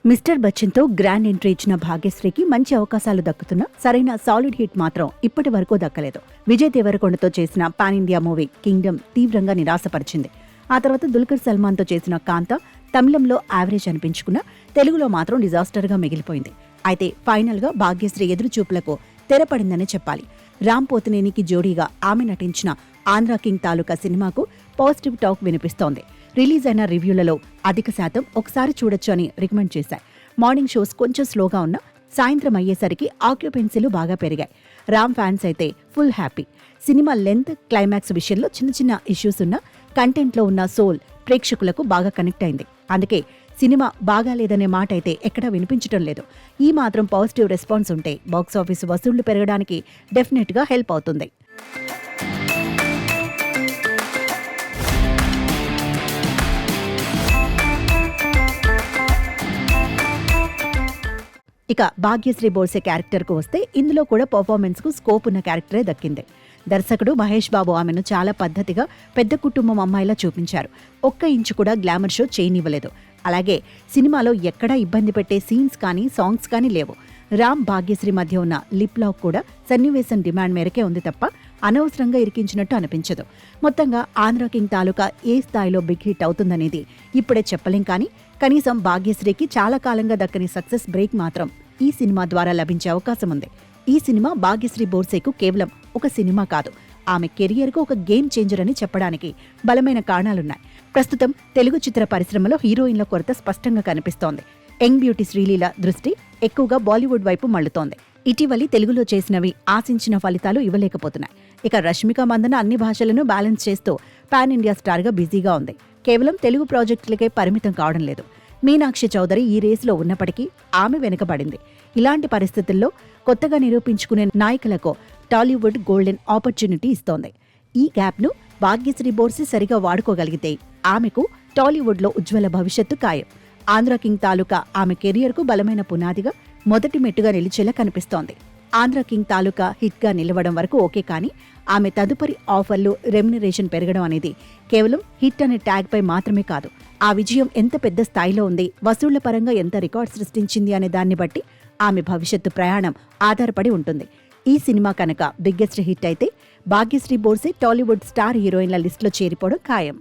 Mister బచ్చన్తో grand entry ఇచ్చిన భాగ్యశ్రీకి మంచి అవకాశాలు దక్కుతున్నా సరైన సాలిడ్ హిట్ మాత్రం ఇప్పటి వరకు దక్కలేదు. విజయ్ దేవరకొండతో చేసిన పాన్ ఇండియా మూవీ కింగ్డమ్ తీవ్రంగా నిరాశపరిచింది. ఆ తర్వాత దుల్కర్ సల్మాన్తో చేసిన కాంత తమిళంలో యావరేజ్ అనిపించుకున్నా తెలుగులో మాత్రం డిజాస్టర్గా మిగిలిపోయింది. అయితే ఫైనల్గా భాగ్యశ్రీ ఎదురుచూపులకు తెరపడిందనే చెప్పాలి. రామ్ పోతినేనికి జోడీగా ఆమె నటించిన ఆంధ్ర కింగ్ తాలూకా సినిమాకు పాజిటివ్ టాక్ వినిపిస్తోంది. రిలీజ్ అయిన రివ్యూలలో అధిక శాతం ఒకసారి చూడొచ్చు అని రికమెండ్ చేశాయి. మార్నింగ్ షోస్ కొంచెం స్లోగా ఉన్నా సాయంత్రం అయ్యేసరికి ఆక్యుపెన్సీలు బాగా పెరిగాయి. రామ్ ఫ్యాన్స్ అయితే full happy. Cinema length, climax విషయంలో చిన్న చిన్న ఇష్యూస్ ఉన్నా కంటెంట్లో ఉన్న సోల్ ప్రేక్షకులకు బాగా కనెక్ట్ అయింది. అందుకే సినిమా బాగాలేదనే మాట అయితే ఎక్కడా వినిపించడం లేదు. ఈ మాత్రం పాజిటివ్ రెస్పాన్స్ ఉంటే బాక్సాఫీస్ వసూళ్లు పెరగడానికి డెఫినెట్గా హెల్ప్ అవుతుంది. ఇక భాగ్యశ్రీ బోర్సే క్యారెక్టర్కు వస్తే ఇందులో కూడా పర్ఫార్మెన్స్కు స్కోప్ ఉన్న క్యారెక్టరే దక్కింది. దర్శకుడు మహేష్ బాబు ఆమెను చాలా పద్ధతిగా పెద్ద కుటుంబం అమ్మాయిలా చూపించారు. ఒక్క ఇంచు కూడా గ్లామర్ షో చేయనివ్వలేదు. అలాగే సినిమాలో ఎక్కడా ఇబ్బంది పెట్టే సీన్స్ కానీ సాంగ్స్ కానీ లేవు. రామ్ భాగ్యశ్రీ మధ్య ఉన్న లిప్ లాక్ కూడా సన్నివేశం డిమాండ్ మేరకే ఉంది తప్ప అనవసరంగా ఇరికించినట్టు అనిపించదు. మొత్తంగా ఆంధ్ర కింగ్ తాలూకా ఏ స్థాయిలో బిగ్ హిట్ అవుతుందనేది ఇప్పుడే చెప్పలేం, కానీ కనీసం భాగ్యశ్రీకి చాలా కాలంగా దక్కని సక్సెస్ బ్రేక్ మాత్రం ఈ సినిమా ద్వారా లభించే అవకాశం ఉంది. ఈ సినిమా భాగ్యశ్రీ బోర్సేకు కేవలం ఒక సినిమా కాదు, ఆమె కెరియర్కు ఒక గేమ్ చేంజర్ అని చెప్పడానికి బలమైన కారణాలున్నాయి. ప్రస్తుతం తెలుగు చిత్ర పరిశ్రమలో హీరోయిన్ల కొరత స్పష్టంగా కనిపిస్తోంది. యంగ్ బ్యూటీ శ్రీలీల దృష్టి ఎక్కువగా బాలీవుడ్ వైపు మళ్లుతోంది. ఇటీవలి తెలుగులో చేసినవి ఆశించిన ఫలితాలు ఇవ్వలేకపోతున్నాయి. ఇక రష్మిక మందన అన్ని భాషలను బ్యాలెన్స్ చేస్తూ పాన్ ఇండియా స్టార్గా బిజీగా ఉంది. కేవలం తెలుగు ప్రాజెక్టులకే పరిమితం కావడం లేదు. మీనాక్షి చౌదరి ఈ రేసులో ఉన్నప్పటికీ ఆమె వెనుకబడింది. ఇలాంటి పరిస్థితుల్లో కొత్తగా నిరూపించుకునే నాయకులకు టాలీవుడ్ గోల్డెన్ ఆపర్చునిటీ ఇస్తోంది. ఈ గ్యాప్ను భాగ్యశ్రీ బోర్సే సరిగా వాడుకోగలిగితే ఆమెకు టాలీవుడ్లో ఉజ్వల భవిష్యత్తు ఖాయం. ఆంధ్ర కింగ్ తాలూకా ఆమె కెరియర్కు బలమైన పునాదిగా మొదటి మెట్టుగా నిలిచేలా కనిపిస్తోంది. ఆంధ్ర కింగ్ తాలూకా హిట్గా నిలవడం వరకు ఓకే, కానీ ఆమె తదుపరి ఆఫర్లు, రెమ్యునరేషన్ పెరగడం అనేది కేవలం హిట్ అనే ట్యాగ్ పై మాత్రమే కాదు. ఆ విజయం ఎంత పెద్ద స్థాయిలో ఉంది, వసూళ్ల పరంగా ఎంత రికార్డ్ సృష్టించింది అనే దాన్ని బట్టి ఆమె భవిష్యత్తు ప్రయాణం ఆధారపడి ఉంటుంది. ఈ సినిమా కనుక బిగ్గెస్ట్ హిట్ అయితే భాగ్యశ్రీ బోర్సే టాలీవుడ్ స్టార్ హీరోయిన్ల లిస్టులో చేరిపోవడం ఖాయం.